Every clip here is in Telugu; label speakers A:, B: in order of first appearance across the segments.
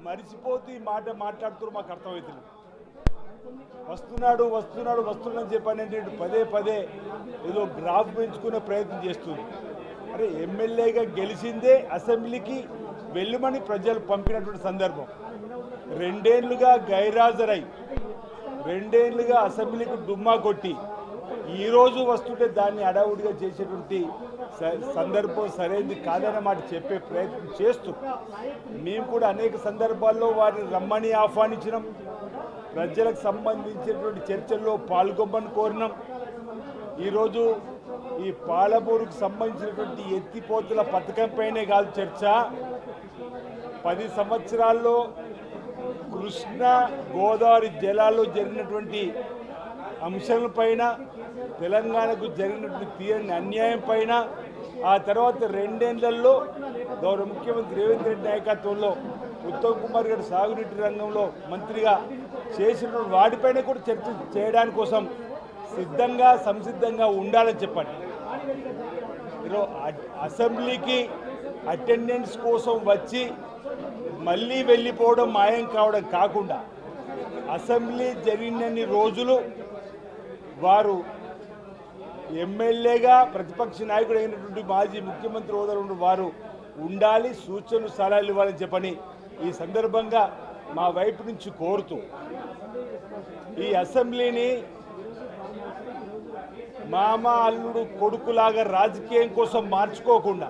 A: మరిచిపోతూ ఈ మాట మాట్లాడుతూ మాకు అర్థమవుతుంది. వస్తున్నాడని చెప్పానంటే పదే పదే ఏదో గ్రాఫ్ పెంచుకునే ప్రయత్నం చేస్తుంది. అరే ఎమ్మెల్యేగా గెలిచిందే అసెంబ్లీకి వెళ్ళమని ప్రజలు పంపినటువంటి సందర్భం. 2 ఏళ్లుగా గైరాజరై 2 ఏళ్లుగా అసెంబ్లీకి డుమ్మా కొట్టి ఈరోజు వస్తుంటే దాన్ని అడావుడిగా చేసేటువంటి సందర్భం సరైనది కాదనే మాట చెప్పే ప్రయత్నం చేస్తూ మేము కూడా అనేక సందర్భాల్లో వారిని రమ్మని ఆహ్వానించినాం. ప్రజలకు సంబంధించినటువంటి చర్చల్లో పాల్గొమ్మని కోరినాం. ఈరోజు ఈ పాలమూరుకు సంబంధించినటువంటి ఎత్తిపోతుల పథకంపైనే కాదు చర్చ, 10 సంవత్సరాల్లో కృష్ణా గోదావరి జలాల్లో జరిగినటువంటి అంశాలపైన, తెలంగాణకు జరిగినటువంటి తీరని అన్యాయం పైన, ఆ తర్వాత 2 ఏళ్లలో గౌరవ ముఖ్యమంత్రి రేవంత్ రెడ్డి నాయకత్వంలో ఉత్తమ్ కుమార్ గారు సాగునీటి రంగంలో మంత్రిగా చేసిన వాటిపైన కూడా చర్చ చేయడానికి కోసం సంసిద్ధంగా ఉండాలని చెప్పండి. ఈరోజు అసెంబ్లీకి అటెండెన్స్ కోసం వచ్చి మళ్ళీ వెళ్ళిపోవడం, మాయం కావడం కాకుండా అసెంబ్లీ జరిగినన్ని రోజులు వారు ఎమ్మెల్యేగా ప్రతిపక్ష నాయకుడు అయినటువంటి మాజీ ముఖ్యమంత్రి హోదాలో ఉన్న వారు ఉండాలి, సూచనలు సలహాలు ఇవ్వాలని చెప్పని ఈ సందర్భంగా మా వైపు నుంచి కోరుతూ ఈ అసెంబ్లీని మామ అల్లుడు కొడుకులాగా రాజకీయం కోసం మార్చుకోకుండా,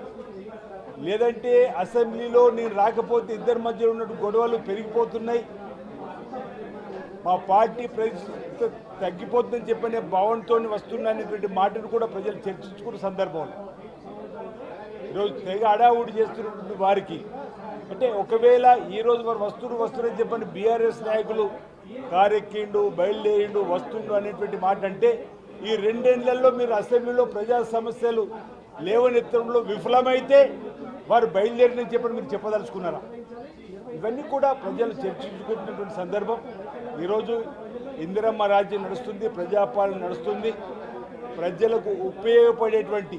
A: లేదంటే అసెంబ్లీలో నేను రాకపోతే ఇద్దరి మధ్య ఉన్నటువంటి గొడవలు పెరిగిపోతున్నాయి, మా పార్టీ ప్రతిష్ట తగ్గిపోతుందని చెప్పనే భావనతో వస్తున్నటువంటి మాటను కూడా ప్రజలు చర్చించుకున్న సందర్భంలో ఈరోజు తెగ అడావుడి చేస్తున్నటువంటి వారికి అంటే ఒకవేళ ఈరోజు వారు వస్తురని చెప్పని బీఆర్ఎస్ నాయకులు కారెక్కిండు, బయలుదేరిండు, వస్తుండు అనేటువంటి మాట అంటే ఈ 2 ఏళ్లలో మీరు అసెంబ్లీలో ప్రజా సమస్యలు లేవనెత్తడంలో విఫలమైతే వారు బయలుదేరినని చెప్పని మీరు చెప్పదలుచుకున్నారా? ఇవన్నీ కూడా ప్రజలు చర్చించుకుంటున్నటువంటి సందర్భం. ఈరోజు ఇందిరమ్మ రాజ్యం నడుస్తుంది, ప్రజాపాలన నడుస్తుంది. ప్రజలకు ఉపయోగపడేటువంటి,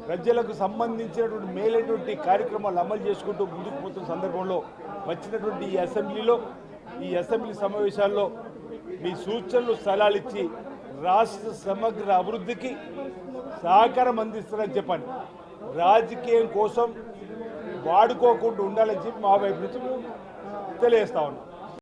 A: ప్రజలకు సంబంధించినటువంటి మేలైనటువంటి కార్యక్రమాలు అమలు చేసుకుంటూ ముందుకు పోతున్న సందర్భంలో వచ్చినటువంటి ఈ అసెంబ్లీ సమావేశాల్లో మీ సూచనలు సలహాలు ఇచ్చి రాష్ట్ర సమగ్ర అభివృద్ధికి సహకారం అందిస్తారని చెప్పండి. రాజకీయం కోసం వాడుకోకుండా ఉండాలని చెప్పి మా వైపు నుంచి తెలియజేస్తా ఉన్నాం.